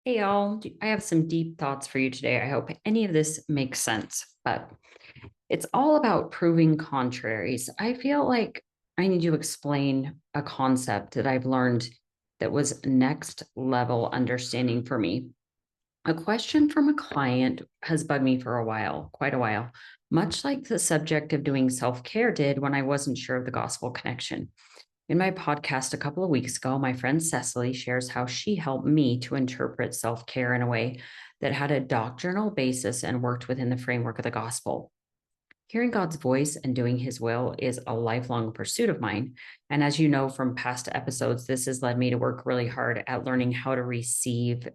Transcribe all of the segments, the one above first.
Hey, y'all. I have some deep thoughts for you today. I hope any of this makes sense, but it's all about proving contraries. I feel like I need to explain a concept that I've learned that was next level understanding for me. A question from a client has bugged me for a while, quite a while, much like the subject of doing self care did when I wasn't sure of the gospel connection. In my podcast a couple of weeks ago, my friend Cecily shares how she helped me to interpret self care in a way that had a doctrinal basis and worked within the framework of the gospel. Hearing God's voice and doing his will is a lifelong pursuit of mine. And as you know from past episodes, this has led me to work really hard at learning how to receive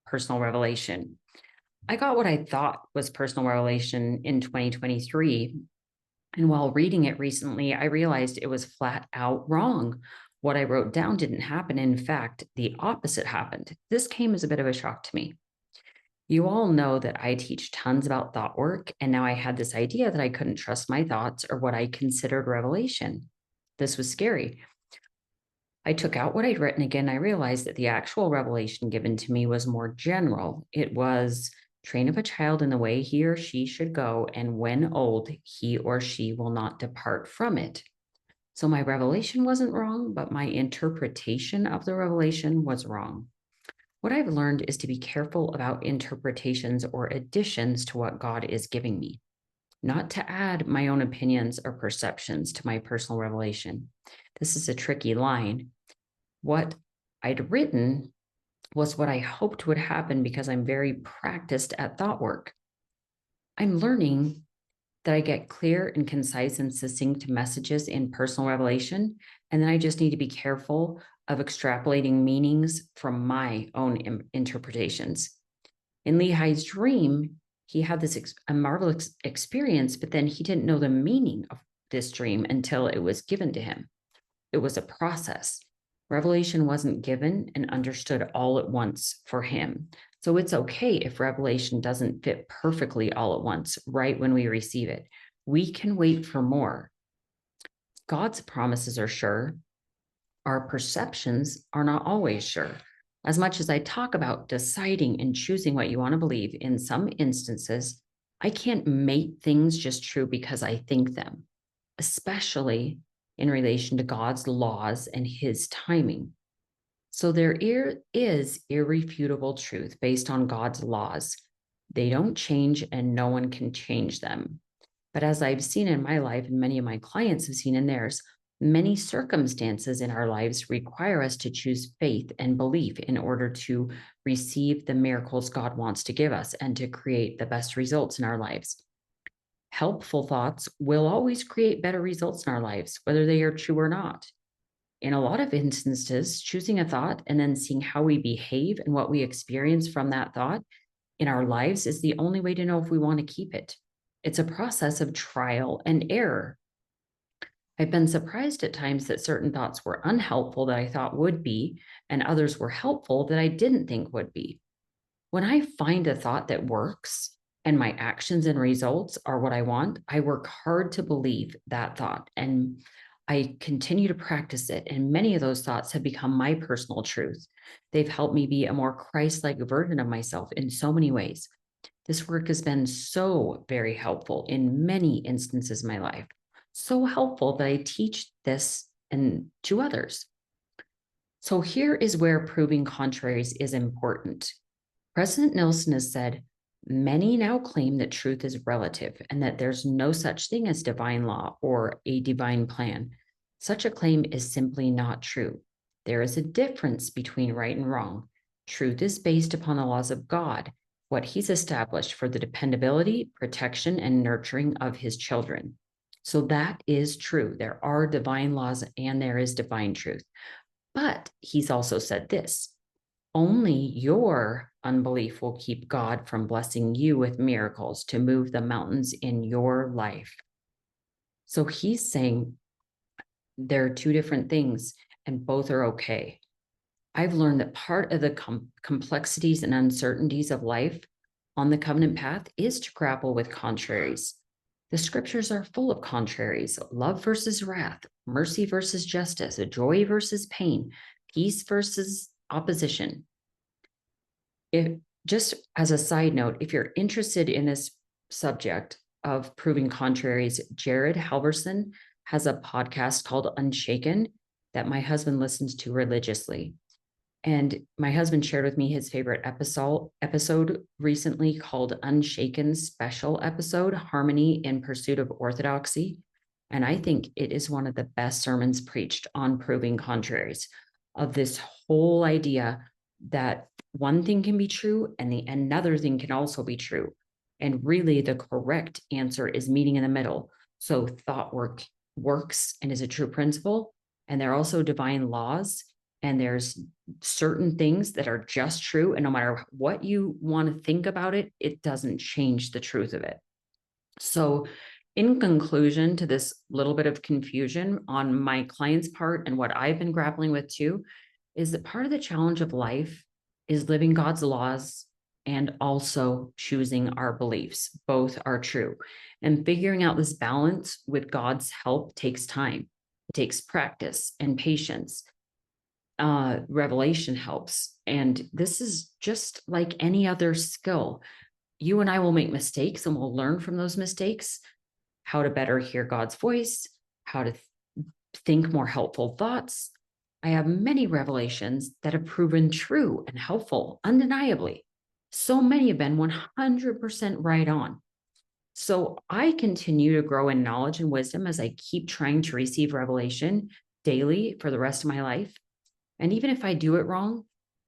personal revelation. I got what I thought was personal revelation in 2023, and while reading it recently, I realized it was flat out wrong. What I wrote down didn't happen. In fact, the opposite happened. This came as a bit of a shock to me. You all know that I teach tons about thought work, and now I had this idea that I couldn't trust my thoughts or what I considered revelation. This was scary. I took out what I'd written again. I realized that the actual revelation given to me was more general. It was train up a child in the way he or she should go, and when old, he or she will not depart from it. So my revelation wasn't wrong, but my interpretation of the revelation was wrong. What I've learned is to be careful about interpretations or additions to what God is giving me, not to add my own opinions or perceptions to my personal revelation. This is a tricky line. What I'd written was what I hoped would happen because I'm very practiced at thought work. I'm learning that I get clear and concise and succinct messages in personal revelation. And then I just need to be careful of extrapolating meanings from my own interpretations. In Lehi's dream, he had a marvelous experience, but then he didn't know the meaning of this dream until it was given to him. It was a process. Revelation wasn't given and understood all at once for him. So it's okay if revelation doesn't fit perfectly all at once, right when we receive it. We can wait for more. God's promises are sure. Our perceptions are not always sure. As much as I talk about deciding and choosing what you want to believe, in some instances, I can't make things just true because I think them, especially in relation to God's laws and his timing. So there is irrefutable truth based on God's laws. They don't change and no one can change them. But as I've seen in my life, and many of my clients have seen in theirs, many circumstances in our lives require us to choose faith and belief in order to receive the miracles God wants to give us and to create the best results in our lives. Helpful thoughts will always create better results in our lives, whether they are true or not. In a lot of instances, choosing a thought and then seeing how we behave and what we experience from that thought in our lives is the only way to know if we want to keep it. It's a process of trial and error. I've been surprised at times that certain thoughts were unhelpful that I thought would be, and others were helpful that I didn't think would be. When I find a thought that works and my actions and results are what I want, I work hard to believe that thought and I continue to practice it. And many of those thoughts have become my personal truth. They've helped me be a more Christ like version of myself in so many ways. This work has been so very helpful in many instances in my life. So helpful that I teach this and to others. So here is where proving contraries is important. President Nelson has said, many now claim that truth is relative and that there's no such thing as divine law or a divine plan. Such a claim is simply not true. There is a difference between right and wrong. Truth is based upon the laws of God, what he's established for the dependability, protection, and nurturing of his children. So that is true. There are divine laws and there is divine truth. But he's also said this: only your unbelief will keep God from blessing you with miracles to move the mountains in your life. So he's saying there are two different things and both are okay. I've learned that part of the complexities and uncertainties of life on the covenant path is to grapple with contraries. The scriptures are full of contraries: love versus wrath, mercy versus justice, joy versus pain, peace versus opposition. If just as a side note, if you're interested in this subject of proving contraries, Jared Halverson has a podcast called Unshaken that my husband listens to religiously. And my husband shared with me his favorite episode recently called Unshaken Special Episode, Harmony in Pursuit of Orthodoxy. And I think it is one of the best sermons preached on proving contraries, of this whole idea that one thing can be true and another thing can also be true. And really the correct answer is meeting in the middle. So thought works and is a true principle. And there are also divine laws, and there's certain things that are just true. And no matter what you want to think about it, it doesn't change the truth of it. So, in conclusion to this little bit of confusion on my client's part and what I've been grappling with too, is that part of the challenge of life is living God's laws and also choosing our beliefs. Both are true. And figuring out this balance with God's help takes time. It takes practice and patience. Revelation helps. And this is just like any other skill. You and I will make mistakes and we'll learn from those mistakes how to better hear God's voice, how to think more helpful thoughts. I have many revelations that have proven true and helpful, undeniably. So many have been 100% right on. So I continue to grow in knowledge and wisdom as I keep trying to receive revelation daily for the rest of my life. And even if I do it wrong,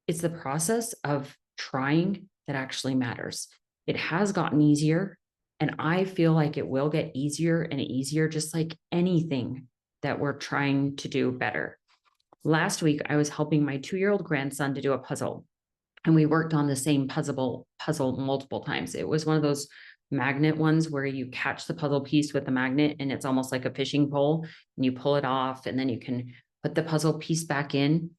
it's the process of trying that actually matters. It has gotten easier, and I feel like it will get easier and easier, just like anything that we're trying to do better. Last week, I was helping my 2-year-old grandson to do a puzzle, and we worked on the same puzzle multiple times. It was one of those magnet ones where you catch the puzzle piece with the magnet, and it's almost like a fishing pole, and you pull it off, and then you can put the puzzle piece back in.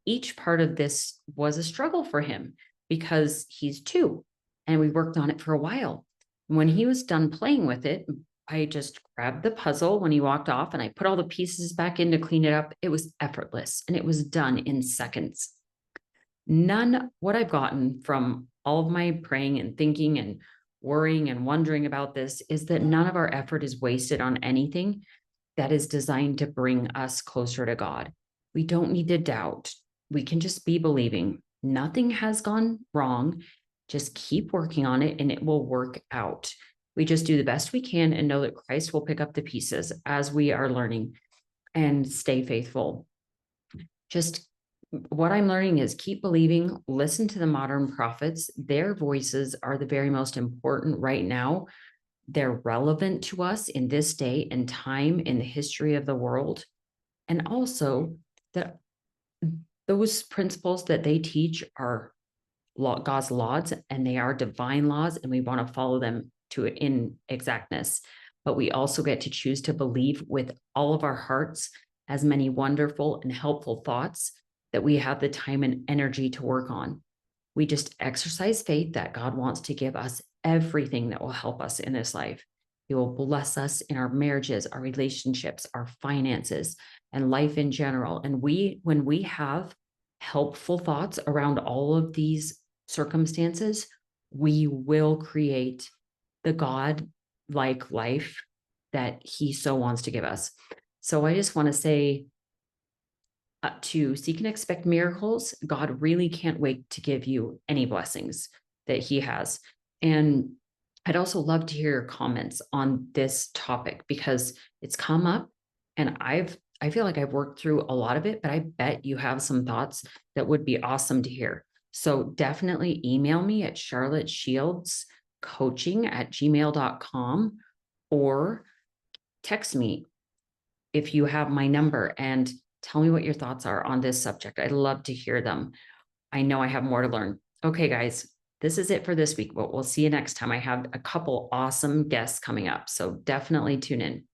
Each part of this was a struggle for him because he's 2, and we worked on it for a while. When he was done playing with it, I just grabbed the puzzle when he walked off and I put all the pieces back in to clean it up. It was effortless and it was done in seconds. What I've gotten from all of my praying and thinking and worrying and wondering about this is that none of our effort is wasted on anything that is designed to bring us closer to God. We don't need to doubt. We can just be believing. Nothing has gone wrong. Just keep working on it and it will work out. We just do the best we can and know that Christ will pick up the pieces as we are learning, and stay faithful. Just what I'm learning is keep believing, listen to the modern prophets. Their voices are the very most important right now. They're relevant to us in this day and time in the history of the world. And also that those principles that they teach are God's laws, and they are divine laws, and we want to follow them in exactness. But we also get to choose to believe with all of our hearts as many wonderful and helpful thoughts that we have the time and energy to work on. We just exercise faith that God wants to give us everything that will help us in this life. He will bless us in our marriages, our relationships, our finances, and life in general. And when we have helpful thoughts around all of these circumstances, we will create the God-like life that He so wants to give us. So I just want to say, to seek and expect miracles, God really can't wait to give you any blessings that He has. And I'd also love to hear your comments on this topic because it's come up, and I feel like I've worked through a lot of it, but I bet you have some thoughts that would be awesome to hear. So definitely email me at charlotteshieldscoaching@gmail.com or text me if you have my number and tell me what your thoughts are on this subject. I'd love to hear them. I know I have more to learn. Okay, guys, this is it for this week, but we'll see you next time. I have a couple awesome guests coming up, so definitely tune in.